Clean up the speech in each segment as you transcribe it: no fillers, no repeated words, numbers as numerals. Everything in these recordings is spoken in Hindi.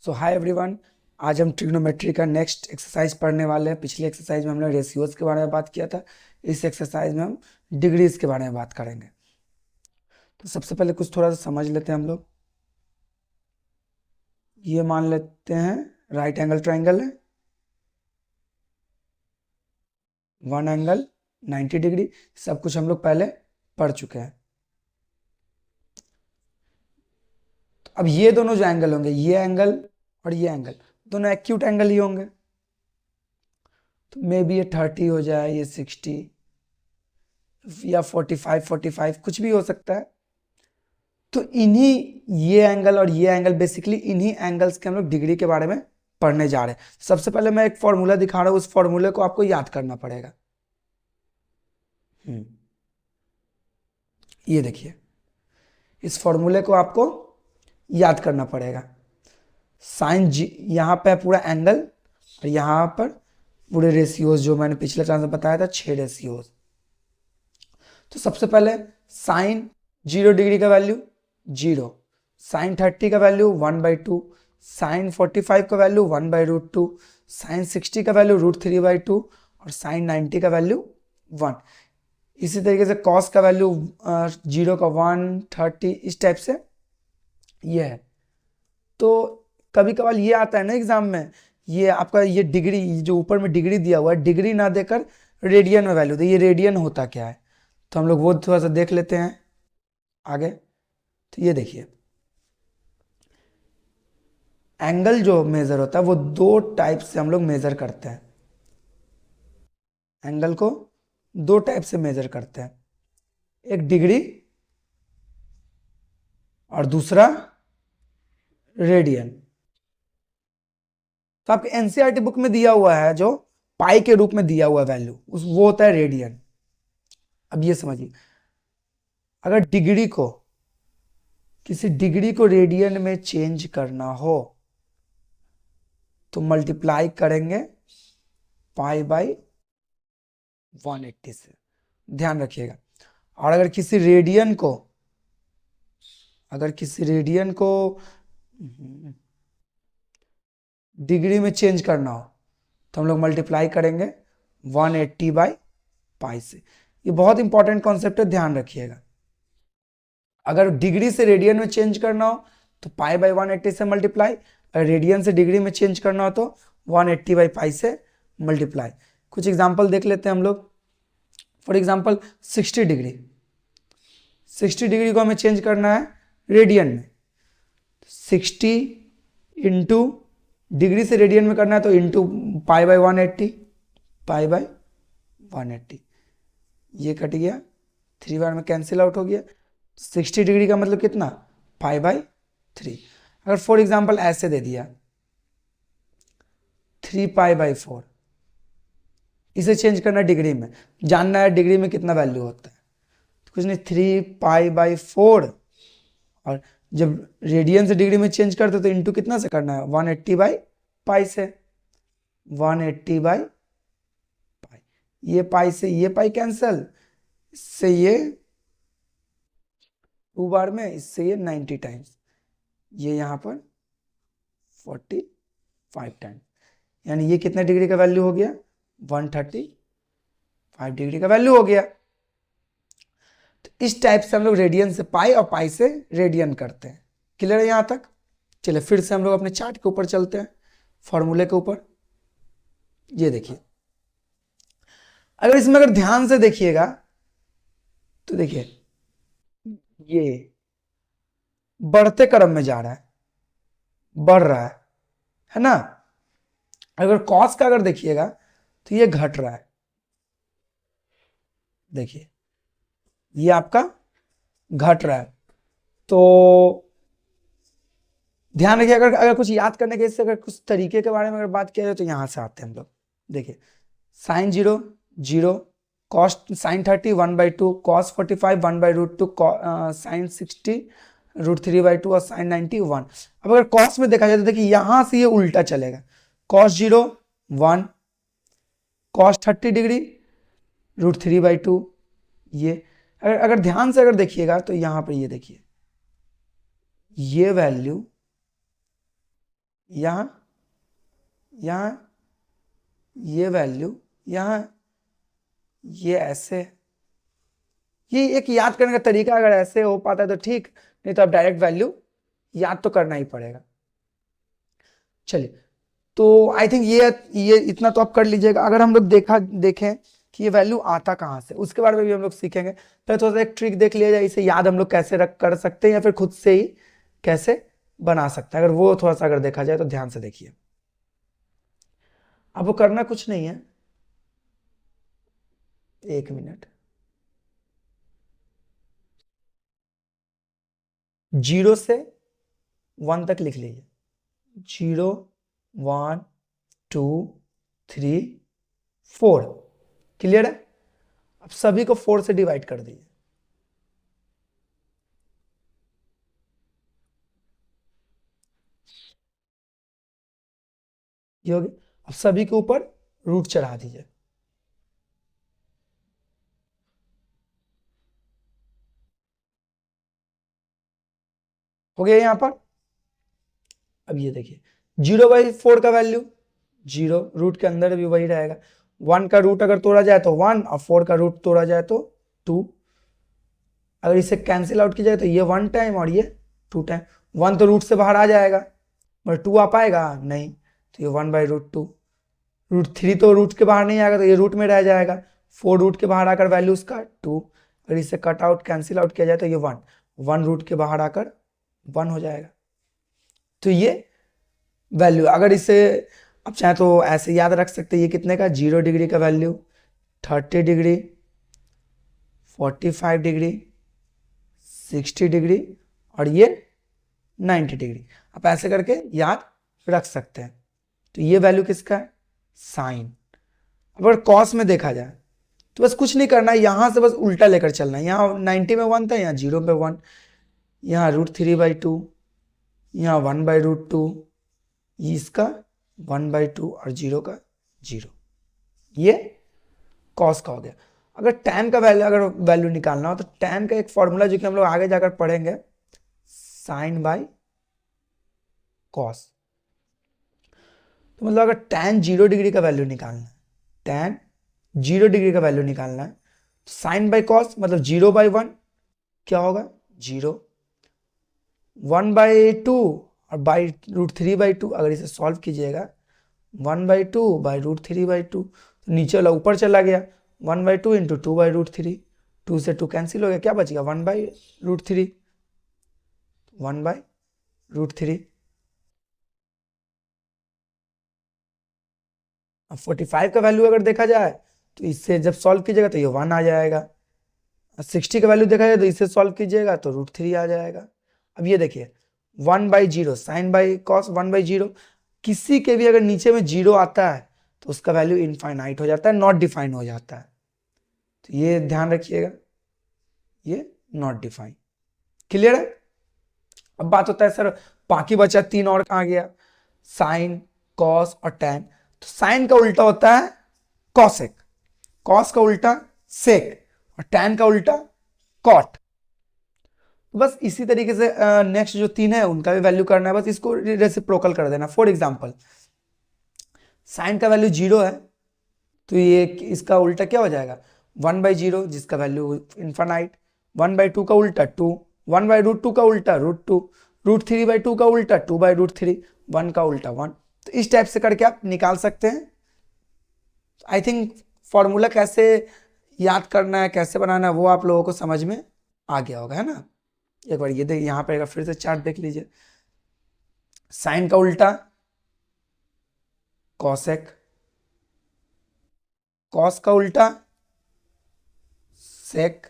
सो हाय एवरीवन। आज हम ट्रिग्नोमेट्री का नेक्स्ट एक्सरसाइज पढ़ने वाले हैं। पिछले एक्सरसाइज में हमने रेशियोज के बारे में बात किया था। इस एक्सरसाइज में हम डिग्रीज के बारे में बात करेंगे। तो सबसे पहले कुछ थोड़ा सा समझ लेते हैं हम लोग। ये मान लेते हैं राइट एंगल ट्राइंगल है, वन एंगल 90 डिग्री। सब कुछ हम लोग पहले पढ़ चुके हैं। तो अब ये दोनों जो एंगल होंगे, ये एंगल और ये एंगल, दोनों एक्यूट एंगल ही होंगे। तो मे बी ये 30 हो जाए, ये 60 या 45 कुछ भी हो सकता है। तो इन्हीं ये एंगल और ये एंगल, बेसिकली इन्हीं एंगल्स के हम लोग डिग्री के बारे में पढ़ने जा रहे हैं। सबसे पहले मैं एक फॉर्मूला दिखा रहा हूं, उस फॉर्मूले को आपको याद करना पड़ेगा। ये देखिए, इस फॉर्मूले को आपको याद करना पड़ेगा। साइन जी यहाँ पे है पूरा एंगल, और यहाँ पर पूरे रेशियोज जो मैंने पिछले क्लास में बताया था, 6 रेशियोज। तो सबसे पहले साइन 0 डिग्री का वैल्यू 0, साइन 30 का वैल्यू 1/2, साइन 45 का वैल्यू 1/√2, साइन 60 का वैल्यू √3/2 और साइन 90 का वैल्यू 1। इसी तरीके से कॉस का वैल्यू 0 का 1, 30, इस टाइप से ये है। तो कभी कभार ये आता है ना एग्जाम में, ये आपका ये डिग्री जो ऊपर में डिग्री दिया हुआ है, डिग्री ना देकर रेडियन में वैल्यू दे। ये रेडियन होता क्या है, तो हम लोग वो थोड़ा सा देख लेते हैं आगे। तो ये देखिए, एंगल जो मेजर होता है वो 2 टाइप से हम लोग मेजर करते हैं। एंगल को 2 टाइप से मेजर करते हैं, एक डिग्री और दूसरा रेडियन। तो आपके एनसीईआरटी बुक में दिया हुआ है जो पाई के रूप में दिया हुआ वैल्यू, वो होता है रेडियन। अब ये समझिए, अगर किसी डिग्री को रेडियन में चेंज करना हो तो मल्टीप्लाई करेंगे पाई बाई 180 से, ध्यान रखिएगा। और अगर किसी रेडियन को डिग्री में चेंज करना हो तो हम लोग मल्टीप्लाई करेंगे 180 बाई पाई से। ये बहुत इंपॉर्टेंट कॉन्सेप्ट है, ध्यान रखिएगा। अगर डिग्री से रेडियन में चेंज करना हो तो पाई बाई 180 से मल्टीप्लाई, अगर रेडियन से डिग्री में चेंज करना हो तो 180 बाई पाई से मल्टीप्लाई। कुछ एग्जांपल देख लेते हैं हम लोग। फॉर एग्जांपल 60 डिग्री को हमें चेंज करना है रेडियन में। 60 इंटू डिग्री से रेडियन में करना है तो इंटू पाई बाई 180, ये कट गया, 3 बार में कैंसिल आउट हो गया। 60 डिग्री का मतलब कितना, पाई बाई 3। अगर फॉर एग्जांपल ऐसे दे दिया 3 पाई बाई 4, इसे चेंज करना डिग्री में, जानना है डिग्री में कितना वैल्यू होता है। तो कुछ नहीं, 3 पाई बाई 4, और जब रेडियन से डिग्री में चेंज करते तो इंटू कितना से करना है, 180 बाई पाई से, 180 बाई पाई। ये पाई से ये पाई कैंसल, इससे ये 2 बार में, इससे ये 90 टाइम्स, ये यहां पर 45 टाइम्स, यानी ये कितने डिग्री का वैल्यू हो गया, 135 डिग्री का वैल्यू हो गया। तो इस टाइप से हम लोग रेडियन से पाई और पाई से रेडियन करते हैं। क्लियर है यहां तक? चलिए फिर से हम लोग अपने चार्ट के ऊपर चलते हैं, फॉर्मूले के ऊपर। ये देखिए, अगर इसमें अगर ध्यान से देखिएगा तो देखिए ये बढ़ते क्रम में जा रहा है, बढ़ रहा है ना। अगर कॉस का अगर देखिएगा तो ये घट रहा है। देखिए ये आपका घट रहा है। तो ध्यान रखिए, अगर कुछ याद करने के, इससे अगर कुछ तरीके के बारे में अगर बात किया जाए तो यहां से आते हैं हम लोग। देखिए sine 0 0, cos sine 30 1/2, cos 45 1/√2, sine 60 √3/2 और साइन 90 1। अब अगर कॉस में देखा जाए तो देखिए यहां से ये उल्टा चलेगा, कॉस 0 1, कॉस 30 डिग्री √3/2। ये अगर ध्यान से अगर देखिएगा तो यहां पर ये देखिए, ये वैल्यू यहाँ, यहाँ ये वैल्यू, यहाँ ये ऐसे। ये एक याद करने का तरीका, अगर ऐसे हो पाता है तो ठीक, नहीं तो आप डायरेक्ट वैल्यू याद तो करना ही पड़ेगा। चलिए, तो आई थिंक ये इतना तो आप कर लीजिएगा। अगर हम लोग देखें कि ये वैल्यू आता कहाँ से, उसके बारे में भी हम लोग सीखेंगे। पहले थोड़ा सा एक ट्रिक देख लिया जाए, इसे याद हम लोग कैसे कर सकते हैं या फिर खुद से ही कैसे बना सकते हैं। अगर वो थोड़ा सा अगर देखा जाए तो ध्यान से देखिए। अब वो करना कुछ नहीं है, 1 मिनट। 0 से 1 तक लिख लीजिए। 0 1 2 3 4। क्लियर है? अब सभी को 4 से डिवाइड कर दीजिए। ये हो गया। अब सभी के ऊपर रूट चढ़ा दीजिए। हो गया यहां पर। अब ये देखिए 0/4 का वैल्यू 0, रूट के अंदर भी वही रहेगा। 1 का रूट अगर तोड़ा जाए तो 1 और 4 का रूट तोड़ा जाए तो 2। अगर इसे कैंसिल आउट किया जाए तो ये 1 टाइम और ये 2 टाइम। 1 तो रूट से बाहर आ जाएगा, मगर 2 आ पाएगा नहीं, तो ये 1/√2। √3 तो रूट के बाहर नहीं आएगा, तो ये रूट में रह जाएगा। 4 रूट के बाहर आकर वैल्यू उसका 2। अगर इसे कट आउट कैंसिल आउट किया जाए तो ये 1 रूट के बाहर आकर 1 हो जाएगा। तो ये वैल्यू, अगर इसे आप चाहे तो ऐसे याद रख सकते हैं, ये कितने का, 0 डिग्री का वैल्यू, 30 डिग्री, 45 डिग्री, 60 डिग्री और ये 90 डिग्री। आप ऐसे करके याद रख सकते हैं। तो ये वैल्यू किसका है, साइन। अगर कॉस में देखा जाए तो बस कुछ नहीं करना है, यहां से बस उल्टा लेकर चलना है। यहाँ 90 में 1 था, यहाँ 0 पे 1, यहाँ √3/2, यहाँ 1/√2, इसका 1/2 और 0 का 0। ये कॉस का हो गया। अगर tan का वैल्यू निकालना हो तो tan का एक फॉर्मूला जो कि हम लोग आगे जाकर पढ़ेंगे, साइन बाई कॉस। तो मतलब अगर tan 0 डिग्री का वैल्यू निकालना है, tan 0 डिग्री का वैल्यू निकालना है, तो साइन बाई कॉस मतलब 0/1 क्या होगा, 0, 1/2 और √3/2। अगर इसे सॉल्व कीजिएगा 1/2/√3/2, तो नीचे वाला ऊपर चला गया, 1/2 इंटू 2/√3, 2 से 2 कैंसिल हो गया, क्या बचेगा, 1/√3, 1/√3। अब 45 का वैल्यू अगर देखा जाए तो इससे जब सॉल्व कीजिएगा तो ये 1 आ जाएगा। 60 का वैल्यू देखा जाए तो इससे सॉल्व कीजिएगा तो √3 आ जाएगा। अब ये देखिए 1/0, साइन बाई कॉस 1/0, किसी के भी अगर नीचे में 0 आता है तो उसका वैल्यू इनफाइनाइट हो जाता है, नॉट डिफाइन हो जाता है। तो ये ध्यान रखिएगा, ये नॉट डिफाइन। क्लियर है? अब बात होता है सर बाकी बचा 3 और कहाँ गया, साइन, कॉस और टैन। तो साइन का उल्टा होता है कॉसेक, कॉस का उल्टा सेक और टैन का उल्टा कॉट। बस इसी तरीके से नेक्स्ट जो 3 है उनका भी वैल्यू करना है, बस इसको रेसिप्रोकल कर देना। फॉर एग्जांपल साइन का वैल्यू 0 है तो ये इसका उल्टा क्या हो जाएगा, 1/0 जिसका वैल्यू इनफाइनाइट, 1/2 का उल्टा 2, 1/√2 का उल्टा √2, √3/2 का उल्टा 2/√3, 1 का उल्टा 1। तो इस टाइप से करके आप निकाल सकते हैं। आई थिंक फॉर्मूला कैसे याद करना है, कैसे बनाना है, वो आप लोगों को समझ में आ गया होगा, है ना। एक बार ये देख, यहाँ पे फिर से चार्ट देख लीजिए। साइन का उल्टा कॉसेक, कॉस का उल्टा सेक,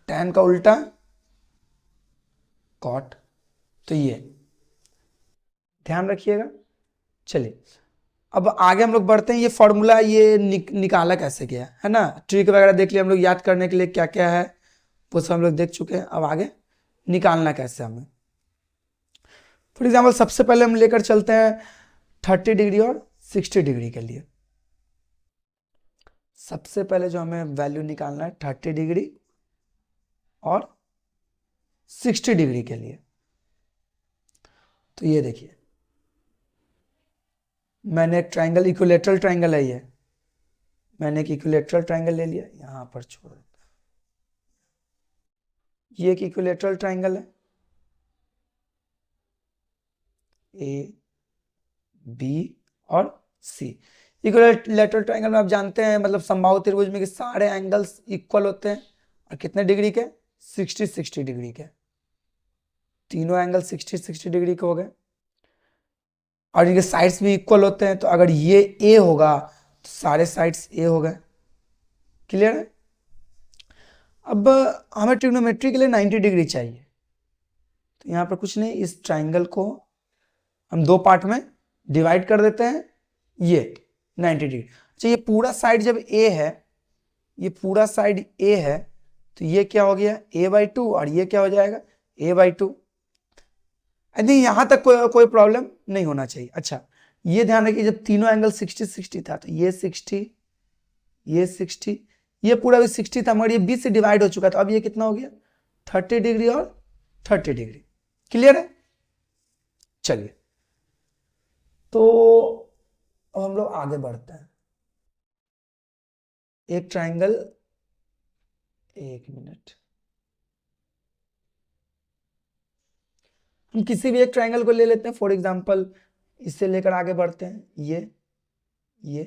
टैन का उल्टा कॉट। तो ये ध्यान रखिएगा। चलिए अब आगे हम लोग बढ़ते हैं। ये फॉर्मूला ये निकाला कैसे गया है ना, ट्रिक वगैरह देख लिया हम लोग, याद करने के लिए क्या क्या है वो सब हम लोग देख चुके हैं। अब आगे निकालना कैसे हमें। फॉर एग्जाम्पल सबसे पहले हम लेकर चलते हैं 30 डिग्री और 60 डिग्री के लिए। सबसे पहले जो हमें वैल्यू निकालना है 30 डिग्री और 60 डिग्री के लिए। तो ये देखिए मैंने एक ट्राइंगल, इक्विलेटरल ट्राइंगल है ये, मैंने एक इक्विलेटरल ट्राइंगल ले लिया, यहां पर छोड़ देता हूं। ये एक इक्विलेटरल ट्राइंगल है, ए बी और सी। इक्विलेटरल ट्राइंगल में आप जानते हैं मतलब समबाहु त्रिभुज में कि सारे एंगल्स इक्वल होते हैं और कितने डिग्री के, 60 डिग्री के, तीनों एंगल 60 डिग्री के हो गए और इनके साइड्स भी इक्वल होते हैं। तो अगर ये ए होगा तो सारे साइड्स ए हो गए। क्लियर है? अब हमें ट्रिग्नोमेट्री के लिए 90 डिग्री चाहिए, तो यहां पर कुछ नहीं, इस ट्राइंगल को हम दो पार्ट में डिवाइड कर देते हैं, ये 90 डिग्री। अच्छा, ये पूरा साइड जब ए है, ये पूरा साइड ए है, तो ये क्या हो गया a/2 और ये क्या हो जाएगा a/2। आई थिंक यहां तक कोई प्रॉब्लम नहीं होना चाहिए। अच्छा, ये ध्यान रखिए जब तीनों एंगल 60 था तो ये 60, ये 60, ये पूरा भी 60 था, मगर ये 20 से डिवाइड हो चुका था, अब ये कितना हो गया 30 डिग्री और 30 डिग्री। क्लियर है? चलिए, तो अब हम लोग आगे बढ़ते हैं। एक ट्राइंगल, एक मिनट, हम किसी भी एक ट्राइंगल को ले लेते हैं, फॉर एग्जांपल इससे लेकर आगे बढ़ते हैं, ये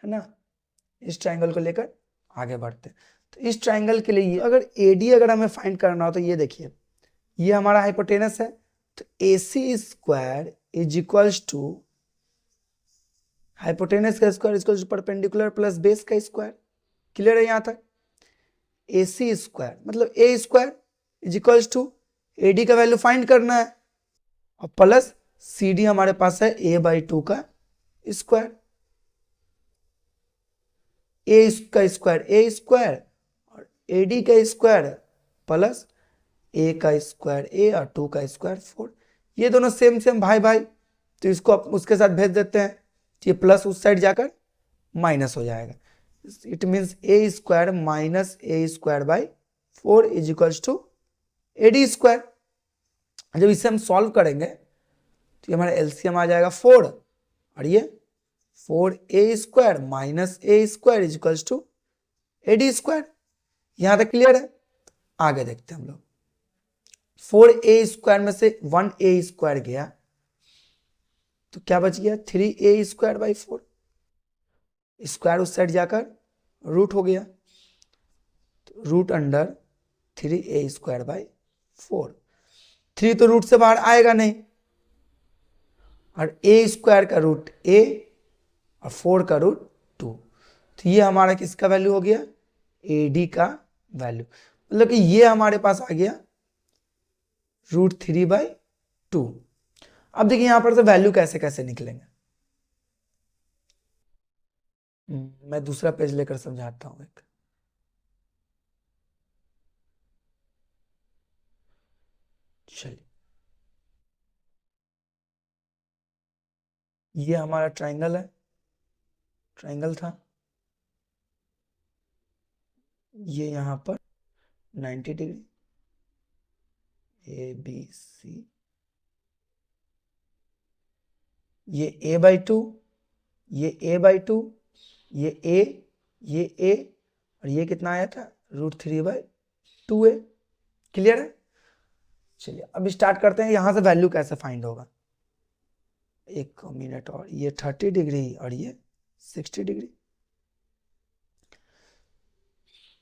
है ना, इस ट्राइंगल को लेकर आगे बढ़ते हैं। तो इस ट्राइंगल के लिए अगर एडी अगर हमें फाइंड करना हो तो ये देखिए, ये हमारा हाइपोटेनस है, तो AC square is equals to hypotenuse का square equals to perpendicular plus base का स्क्वायर। क्लियर है? यहां तक AC स्क्वायर मतलब A square is equals to AD का वैल्यू फाइंड करना है और प्लस CD हमारे पास है a/2 का स्क्वायर, ए का स्क्वायर और AD का स्क्वायर प्लस ए का स्क्वायर ए और 2 का स्क्वायर 4। ये दोनों सेम भाई भाई, तो इसको उसके साथ भेज देते हैं, ये प्लस उस साइड जाकर माइनस हो जाएगा। It means a square minus a square by 4 is equals to AD square. जब इसे हम सॉल्व करेंगे तो ये हमारा एलसीएम आ जाएगा 4 और ये 4a square minus a square is equals to AD square. यहां तक क्लियर है? आगे देखते हैं हम लोग। 4a स्क्वायर में से 1a स्क्वायर गया तो क्या बच गया 3a स्क्वायर बाई 4, स्क्वायर उस साइड जाकर रूट हो गया, तो root under 3a square by 4। 3 तो रूट से बाहर आएगा नहीं और a स्क्वायर का रूट a और 4 का रूट 2, तो ये हमारा किसका वैल्यू हो गया AD का वैल्यू, मतलब कि ये हमारे पास आ गया √3/2। अब देखिए यहां पर से वैल्यू कैसे कैसे निकलेंगे, मैं दूसरा पेज लेकर समझाता हूं एक। चलिए, ये हमारा ट्राइंगल है, ट्राइंगल था, ये यहां पर 90 डिग्री ABC, ये a/2, ये a/2, ये a और ये कितना आया था √3/2a। क्लियर है? चलिए अब स्टार्ट करते हैं, यहां से वैल्यू कैसे फाइंड होगा। एक मिनट, और ये 30 डिग्री और ये 60 डिग्री।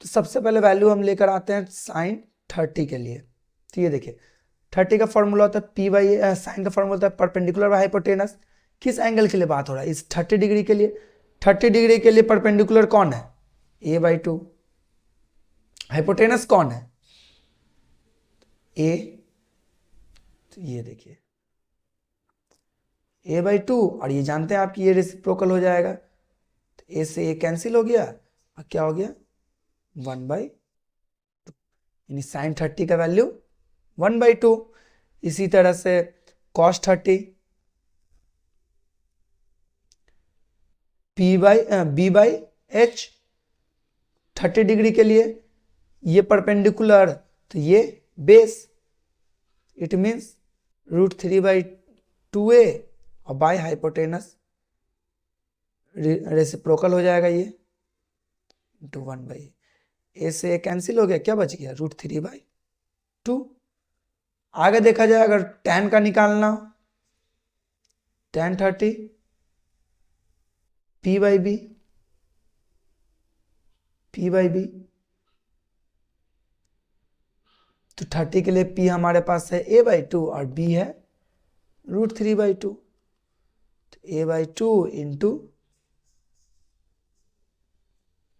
तो सबसे पहले वैल्यू हम लेकर आते हैं sin 30 के लिए। तो ये देखिए 30 का फॉर्मूला होता है P/, साइन का फॉर्मूला होता है परपेंडिकुलर बाय हाइपोटेनस। किस एंगल के लिए बात हो रहा है? इस 30 डिग्री के लिए। 30 डिग्री के लिए परपेंडिकुलर कौन है? a/2। हाइपोटेनस कौन है? a। तो ये देखिए a/2 और ये जानते हैं आपकी ये रेसिप्रोकल हो जाएगा, तो a से a कैंसिल हो गया और क्या हो गया 1/2, यानी साइन 30 का वैल्यू 1/2। इसी तरह से cos 30 B/H 30 डिग्री के लिए, ये परपेंडिकुलर तो ये बेस, इट मीन्स √3/2a और बाय हाइपोटेनस रेसिप्रोकल हो जाएगा ये इंटू 1/a। ए से कैंसिल हो गया, क्या बच गया √3/2। आगे देखा जाए अगर tan का निकालना, tan 30 p/b, p/b तो 30 के लिए p हमारे पास है a/2 और b है √3/2, तो a/2 इंटू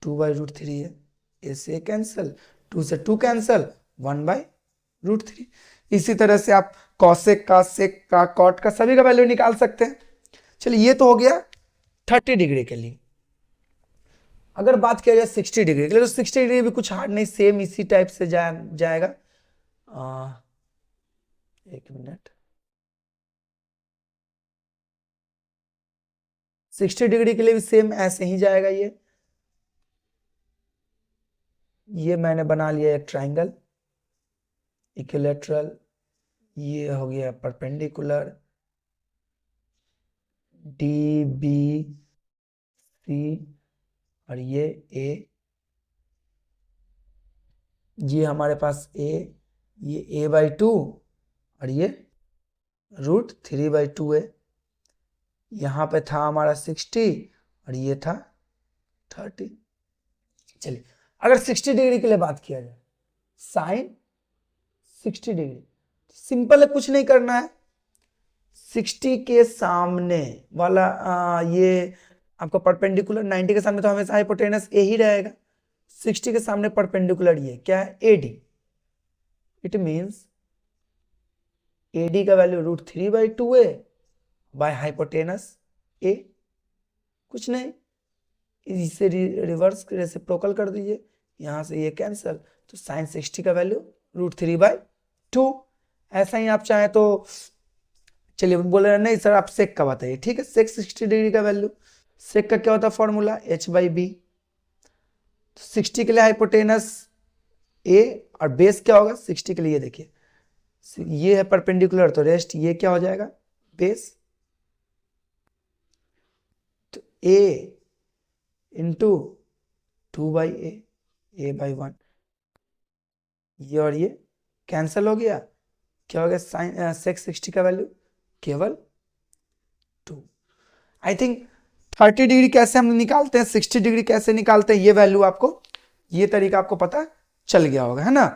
2/√3 है। ए से कैंसल, 2 से 2 कैंसल, 1/√3। इसी तरह से आप कॉसेक का, सेक का, कॉट का सभी का वैल्यू निकाल सकते हैं। चलिए ये तो हो गया 30 डिग्री के लिए। अगर बात किया जाए 60 डिग्री के लिए, तो 60 डिग्री भी कुछ हार्ड नहीं, सेम इसी टाइप से जाएगा। एक मिनट, 60 डिग्री के लिए भी सेम ऐसे ही जाएगा। ये मैंने बना लिया एक ट्राइंगल इक्विलैटरल, ये हो गया परपेंडिकुलर DBC और ये A, ये हमारे पास A, ये a/2 और ये √3/2 है। यहाँ पे था हमारा 60 और ये था 30। चलिए अगर 60 डिग्री के लिए बात किया जाए, साइन 60 डिग्री, सिंपल है, कुछ नहीं करना है। 60 के सामने वाला ये आपका परपेंडिकुलर, 90 के सामने तो हमेशा हाइपोटेनस ए ही रहेगा। 60 के सामने परपेंडिकुलर ये क्या है, AD। इट मींस AD का वैल्यू √3/2 है बाय हाइपोटेनस ए। कुछ नहीं, इसे रिवर्स रेसिप्रोकल कर दीजिए, यहां से ये कैंसल, तो साइन 60 का वैल्यू √3/2। ऐसा ही आप चाहें तो, चलिए बोल रहे नहीं सर आप सेक का बताइए, ठीक है, सेक 60 डिग्री का वैल्यू, सेक का क्या होता है फॉर्मूला, h/b। तो 60 के लिए हाइपोटेनस ए और बेस क्या होगा 60 के लिए, देखिए ये है परपेंडिकुलर, तो रेस्ट ये क्या हो जाएगा, बेस। तो a इंटू 2/a, a/1, ये और ये कैंसल हो गया, क्या हो गया, साइन सेक 60 का वैल्यू केवल 2। आई थिंक 30 डिग्री कैसे हम निकालते हैं, 60 डिग्री कैसे निकालते हैं, ये वैल्यू आपको, ये तरीका आपको पता चल गया होगा, है ना।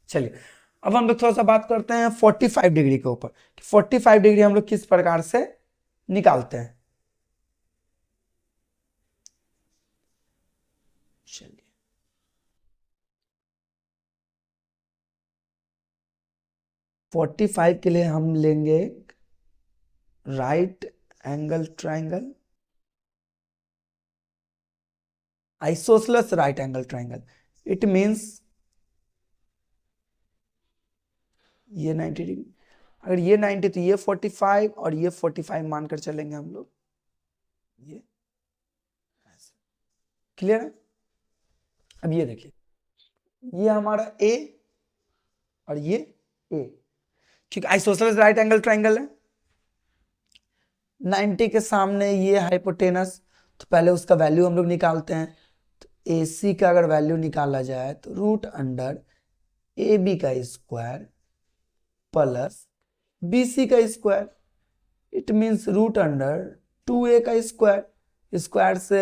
चलिए अब हम लोग थोड़ा सा बात करते हैं 45 डिग्री के ऊपर, 45 डिग्री हम लोग किस प्रकार से निकालते हैं। चलिए 45 के लिए हम लेंगे right angle triangle, isosceles right angle triangle. It means ये 90 डिग्री, अगर ये 90 तो ये 45 और ये 45 मानकर चलेंगे हम लोग, ये क्लियर है। अब ये देखिए, ये हमारा A और ये A, क्योंकि आइसोसेलेस राइट एंगल ट्राइंगल है। 90 के सामने ये हाइपोटेनस, तो पहले उसका वैल्यू हम लोग निकालते हैं। तो AC का अगर वैल्यू निकाला जाए तो √AB का स्क्वायर प्लस BC का स्क्वायर, इट मींस √2A का स्क्वायर, स्क्वायर से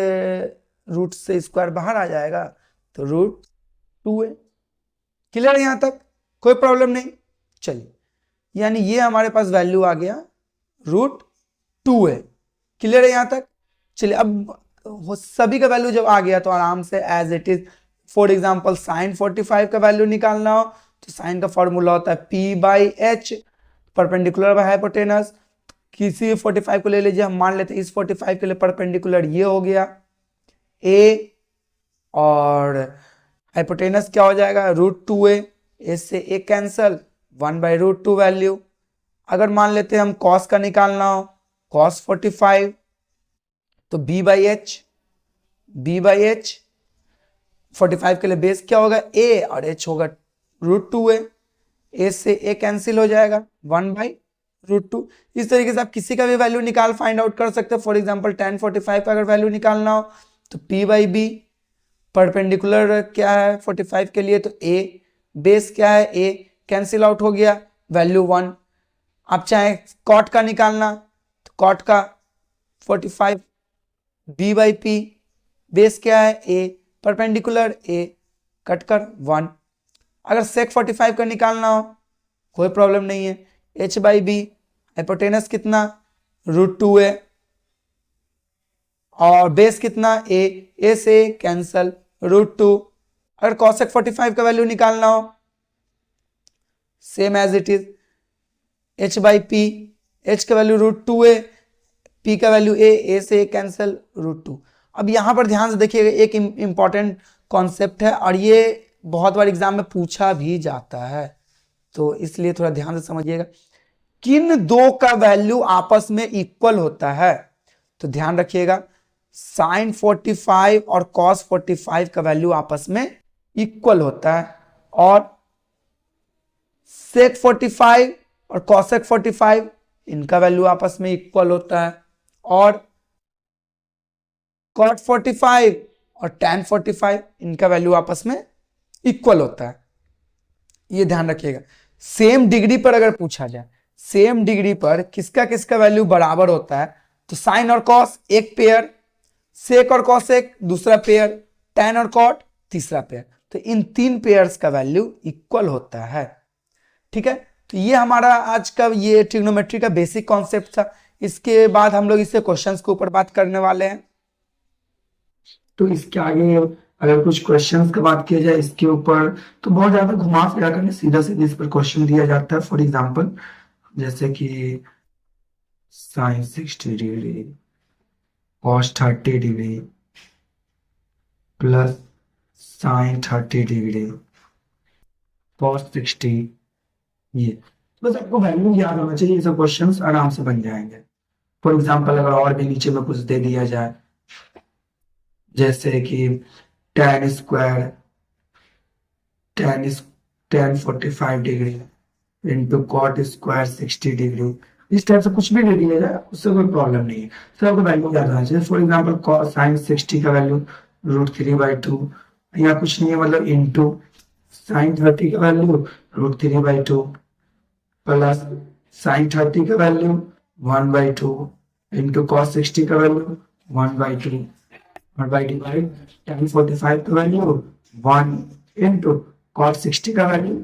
रूट से स्क्वायर बाहर आ जाएगा, तो √2A। क्लियर है यहां तक, कोई प्रॉब्लम नहीं। चलिए यानी ये हमारे पास वैल्यू आ गया √2A। क्लियर है यहां तक। चलिए अब सभी का वैल्यू जब आ गया तो आराम से as it is, for example sine 45 का वैल्यू निकालना हो तो साइन का फॉर्मूला होता है P/H, परपेंडिकुलर बाय हाइपोटेनस। किसी 45 को ले लीजिए, हम मान लेते हैं इस 45 के लिए परपेंडिकुलर ये हो गया A और हाइपोटेनस क्या हो जाएगा √2A, A से A कैंसल, 1/√2 वैल्यू। अगर मान लेते हैं हम कॉस का निकालना हो, कॉस 45, तो B/H, B/H 45 के लिए बेस क्या होगा A और H होगा √2A, A से A कैंसिल हो जाएगा, 1/2। √2। इस तरीके से आप किसी का भी वैल्यू निकाल फाइंड आउट कर सकते हो। फॉर एग्जांपल tan 45 का अगर वैल्यू निकालना हो तो p/b, परपेंडिकुलर क्या है 45 के लिए तो a, बेस क्या है a, कैंसिल आउट हो गया वैल्यू 1। आप चाहे कॉट का निकालना तो कॉट का 45 b/p, बेस क्या है a, परपेंडिकुलर a, कट कर 1। अगर सेक 45 का निकालना हो कोई प्रॉब्लम नहीं है, h/b, हाइपोटेनस कितना √2 है और बेस कितना a से कैंसल √2। अगर cosec 45 का वैल्यू निकालना हो same as it is h/p, h का वैल्यू √2 है, p का वैल्यू a से कैंसल √2। अब यहां पर ध्यान से देखिएगा, एक इंपॉर्टेंट कॉन्सेप्ट है और ये बहुत बार एग्जाम में पूछा भी जाता है, तो इसलिए थोड़ा ध्यान से समझिएगा। किन दो का वैल्यू आपस में इक्वल होता है? तो ध्यान रखिएगा, sin 45 और cos 45 का वैल्यू आपस में इक्वल होता है और sec 45 और cosec 45 इनका वैल्यू आपस में इक्वल होता है और cot 45 और tan 45 इनका वैल्यू आपस में इक्वल होता है। ये ध्यान रखिएगा। सेम डिग्री पर अगर पूछा जाए, सेम डिग्री पर किसका किसका वैल्यू बराबर होता है, तो साइन और कॉस एक पेयर, सेक और कॉसेक दूसरा पेयर, टैन और कॉट तीसरा पेयर, तो इन तीन पेयर्स का वैल्यू इक्वल होता है। ठीक है, तो ये हमारा आज का ये ट्रिग्नोमेट्री का बेसिक कॉन्सेप्ट था। इसके बाद हम लोग इससे क्वेश्चंस के ऊपर बात करने वाले हैं। तो इसके आगे अगर कुछ क्वेश्चंस की बात किया जाए इसके ऊपर, तो बहुत ज्यादा घुमा फिरा कर सीधा सीधा इस पर क्वेश्चन दिया जाता है। फॉर एग्जांपल जैसे कि sine 60 degree cos 30 degree plus sine 30 degree cos 60, ये बस आपको वैल्यू याद होना चाहिए, ये सब क्वेश्चंस आराम से बन जाएंगे। फॉर एग्जांपल अगर और भी नीचे में कुछ दे दिया जाए, जैसे कि tan square tan 45 degree into cot square 60 degree, इस टाइप से कुछ भी दे दिया जाए उससे कोई प्रॉब्लम नहीं है, तो आपको वैल्यू याद होना चाहिए। फॉर एग्जाम्पल साइन 60 का वैल्यू √3/2 या कुछ नहीं है, मतलब इंटू साइन 30 का वैल्यू √3/2 प्लस साइन 30 का वैल्यू 1/2 इंटू कॉस 60 का वैल्यू 1/2 और बाई डिवाइड tan 45 का वैल्यू 1 इंटू कॉट 60 का वैल्यू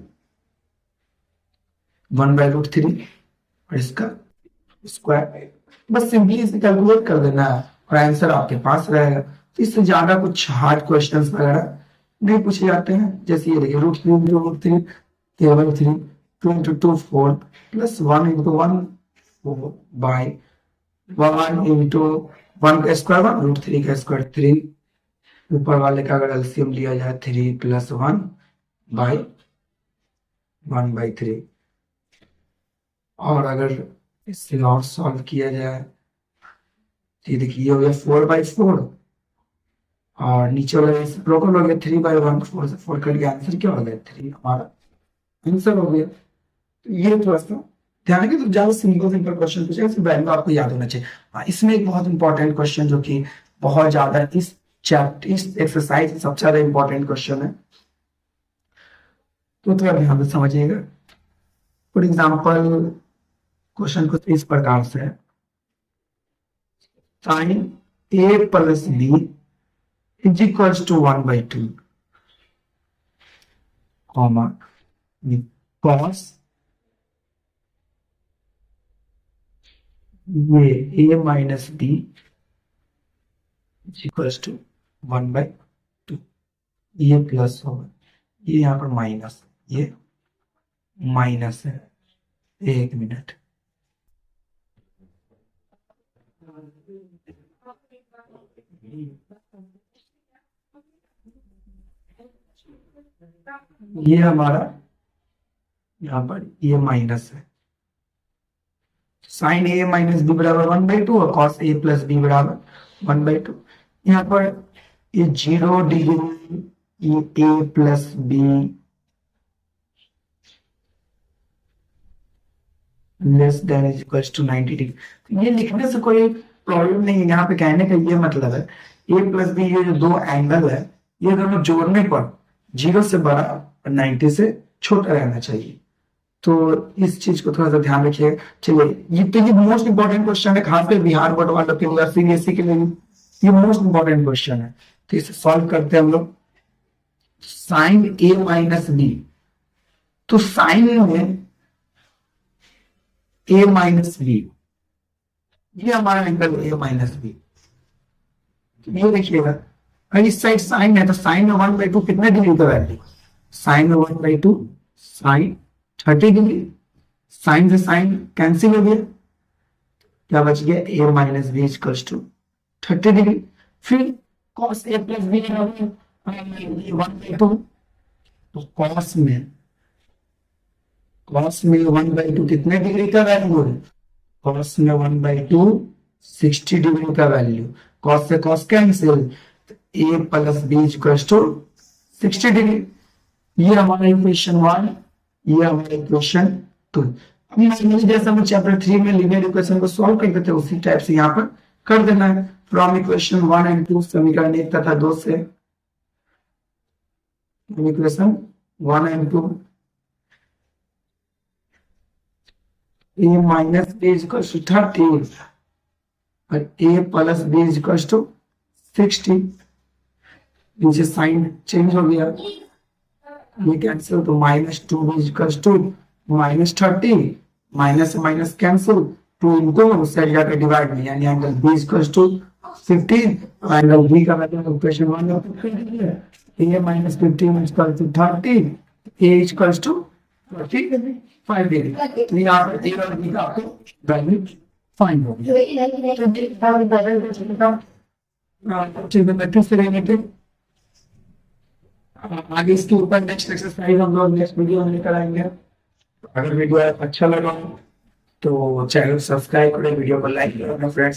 1/√3 और इसका स्क्वायर। बस सिंपली इसे कैलकुलेट कर देना है और आंसर आपके पास रहेगा। इससे ज्यादा कुछ हार्ड क्वेश्चंस वगैरह नहीं पूछे जाते हैं। जैसे ये देखिए √3 table 3 2 into 2 4 plus 1 into 1 by 1 into 1 का स्क्वायर 1 √3 का स्क्वायर 3, ऊपर वाले का अगर एलसीएम लिया जाए 3 प्लस 1 बाई 1/3, और अगर इससे और सॉल्व किया जाए तो ये देखिए हो गया 4/4 और नीचे वाला रेसिप्रोकल हो गया 3/1, 4 से 4 कट गया, आंसर क्या हो गया 3, हमारा आंसर हो गया। तो ये थोड़ा सा ध्यान रखिए, तो ज्यादा सिंपल सिंपल क्वेश्चन पूछेगा, सिर्फ वैल्यू आपको याद होना चाहिए। हाँ, इसमें एक बहुत इंपॉर्टेंट क्वेश्चन जो कि बहुत ज्यादा इस चैप्टर इस एक्सरसाइज सबसे ज्यादा इंपॉर्टेंट क्वेश्चन है, तो थोड़ा ध्यान से समझिएगा। फॉर एग्जाम्पल क्वेश्चन कुछ इस प्रकार से है, sine a plus b is equals to 1/2 comma cos ये a minus b is equals to 1/2, ये प्लस होगा, ये यहाँ पर माइनस, ये माइनस है। एक मिनट, ये हमारा यहाँ पर ये माइनस है, साइन a माइनस बी बराबर 1/2 और कॉस a प्लस बी बराबर 1/2। यहाँ पर ये 0 डिग्री, ये a plus B less than is equal to 90 degree. ये लिखने से कोई प्रॉब्लम नहीं है। यहाँ पे कहने का ये मतलब है ए प्लस बी, ये जो दो एंगल है ये दोनों जोड़ने पर 0 से बड़ा और 90 से छोटा रहना चाहिए। तो इस चीज को थोड़ा सा ध्यान रखिएगा। चलिए, ये मोस्ट इंपॉर्टेंट क्वेश्चन है, खास कर बिहार बोर्ड वालों के लिए, सीबीएसई के लिए ये मोस्ट इंपॉर्टेंट क्वेश्चन है। तो इसे सॉल्व करते हैं हम लोग। साइन ए माइनस बी, तो साइन में ए माइनस बी, ये हमारा एंगल ए माइनस बी। ये देखिएगा, अगर इस साइड साइन है तो साइन में 1/2 कितने डिग्री का वैल्यू, साइन में 1/2 साइन 30 डिग्री। साइन से साइन कैंसिल हो गया, क्या बच गया, A minus B equals to 30 degree. फिर कॉस ए प्लस बी 1/2, तो कॉस में 1/2 कितने डिग्री का वैल्यू है, कॉस में 1/2 60 डिग्री का वैल्यू। कॉस से cos cancel, A plus B equals to 60 degree. ये हमारा इक्वेशन 1, ये हमारा इक्वेशन 2। अब नॉर्मली जैसा हम चैप्टर 3 में लीनियर इक्वेशन को सॉल्व करते थे उसी टाइप से यहाँ पर कर देना है। फ्रॉम इक्वेशन 1 एंड 2, समीकरण 1 तथा 2 से equation 1 and 2, A minus B equals to 30 और A plus B equals to 60। नीचे साइन चेंज हो गया, ये कैंसिल, तो -2 इक्वल्स टू -30, माइनस से माइनस कैंसिल, 2 इनटू से जाकर डिवाइड में, यानी angle B equals to 15। Angle B का वैल्यू इक्वेशन 1 में A minus 15 equals to 30, A equals to 45 degree. तो यहाँ पर ए और बी का आपको वैल्यू फाइंड हो गया। आगे इसके ऊपर नेक्स्ट एक्सरसाइज हम लोग नेक्स्ट वीडियो में लेकर आएंगे। अगर वीडियो अच्छा लगा तो चैनल सब्सक्राइब करें, वीडियो को लाइक करें, फ्रेंड्स